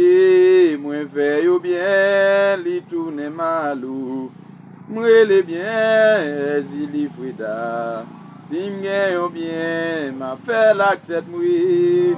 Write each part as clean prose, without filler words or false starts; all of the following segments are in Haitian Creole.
oublié, moi fait yo bien, li tourne malou. Moi les bien, zili frida. Si m'gen yo bien, m'a fait la tête mouille.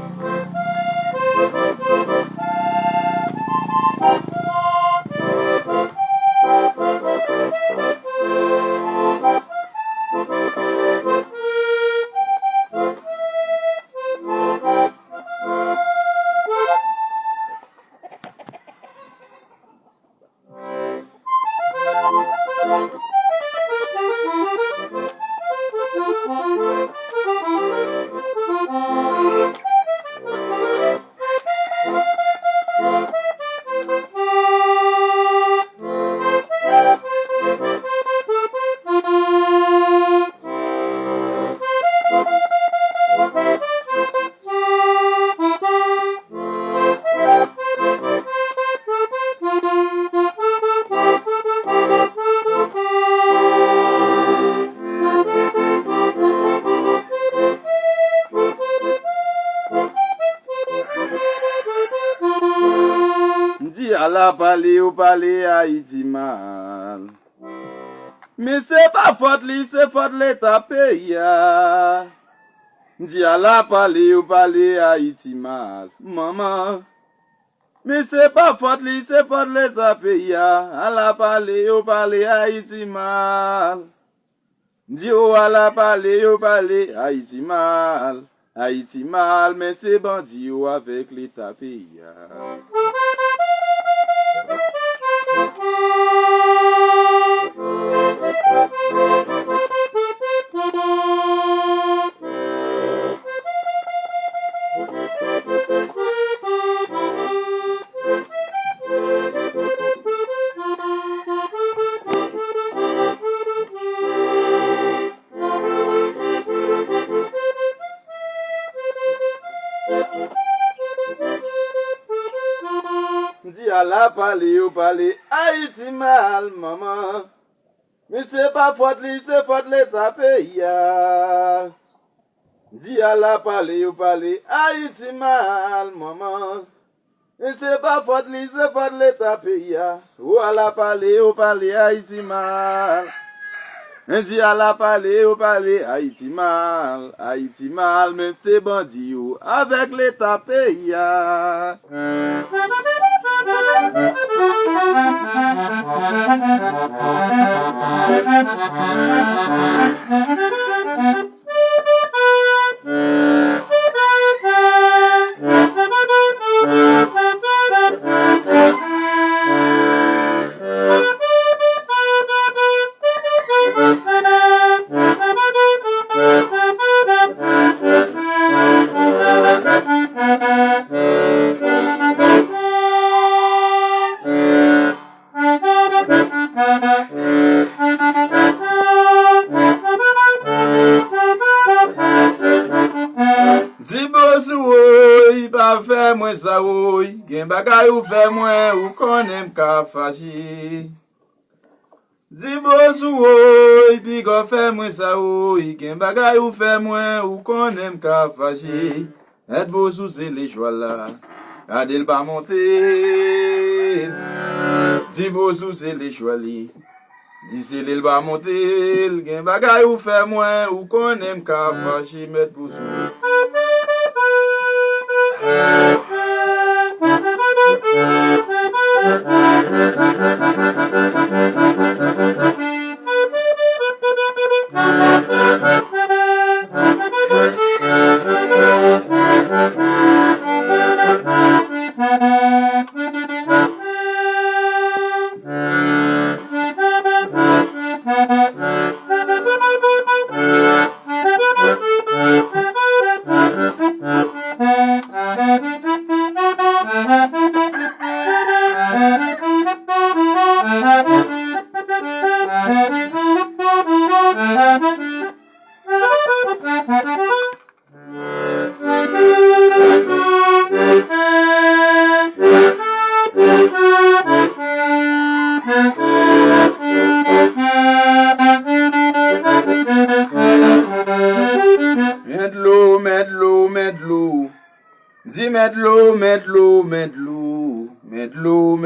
M'di à la parler ou parler Haïti mal. Mais c'est pas faute li, c'est faute l'État pays. M'di à la parler ou parler Haïti mal. Maman. Mais c'est pas faute li, c'est faute l'État pays. À la parler ou parler Haïti mal. M'di ou à la parler ou parler Haïti mal. Haïti mal, mais c'est bandit ou avec l'État pays. M'di à la parler ou parler Haïti mal, maman. Mais c'est pas faute li, c'est faute l'État pays. M'di à la parler ou parler Haïti mal, maman. Mais c'est pas faute li, c'est faute l'État pays. Ou à la parler ou parler Haïti mal. M'di à la parler ou parler Haïti mal, mais c'est bandit ou avec l'État pays. Di bossou woy, pa fè mwen sa woy, gen bagay ou fè mwen ou konen ka fachi. Di bossou woy, pi ko fè mwen sa woy, gen bagay ou fè mwen ou konen ka fachi. Et bossou se le chwala, kade l pa monte. Di bossou se le chwali, di se le pa monte. Gen bagay ou fè mwen ou konen ka fachi, met bossou. Medlou, di medlou. Medlou,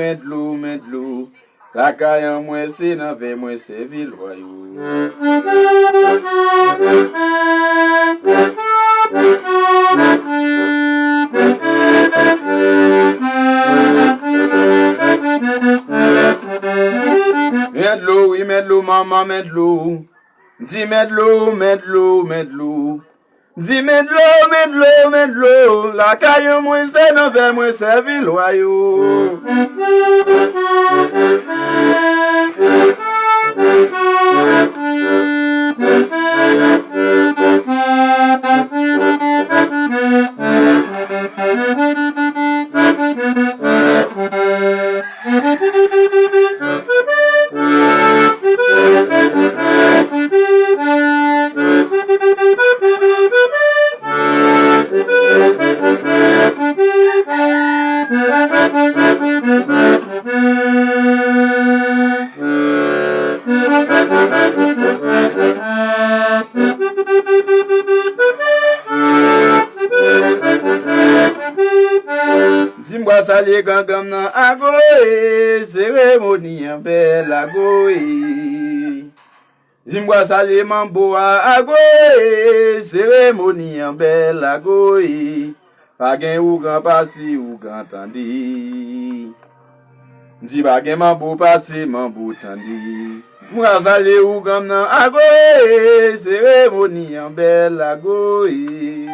la caille moi c'est n'avait moi c'est Villeroyaux. Medlou, oui Medlou, maman Medlou. Dis Medlou. Dis Medlou, la caille moi c'est n'avait moi c'est Villeroyaux. Dis-moi ça les gangam nan agoé, cérémonie en belle agoé. Dis-moi ça les mambo agoé, cérémonie en belle agoé. Pas gen ou grand passi ou grand tandi. Dis pas gen mambo passi, mambo tandi. Moi ça les ou gam nan agoé, cérémonie en belle agoé.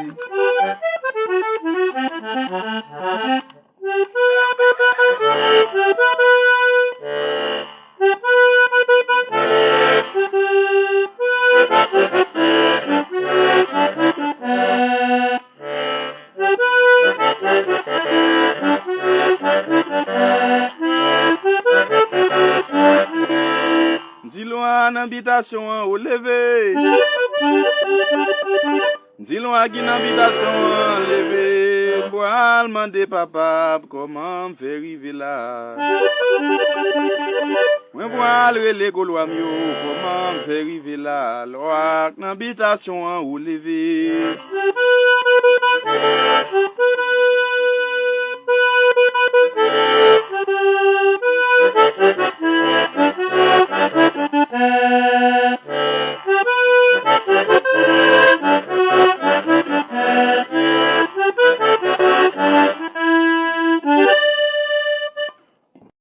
Dis-le en habitation au lever. Dis-le à qui habitation levé. Pour demander papa comment faire arriver là. Moi pour aller les Gaulois mieux comment faire arriver là. L'habitation au levé.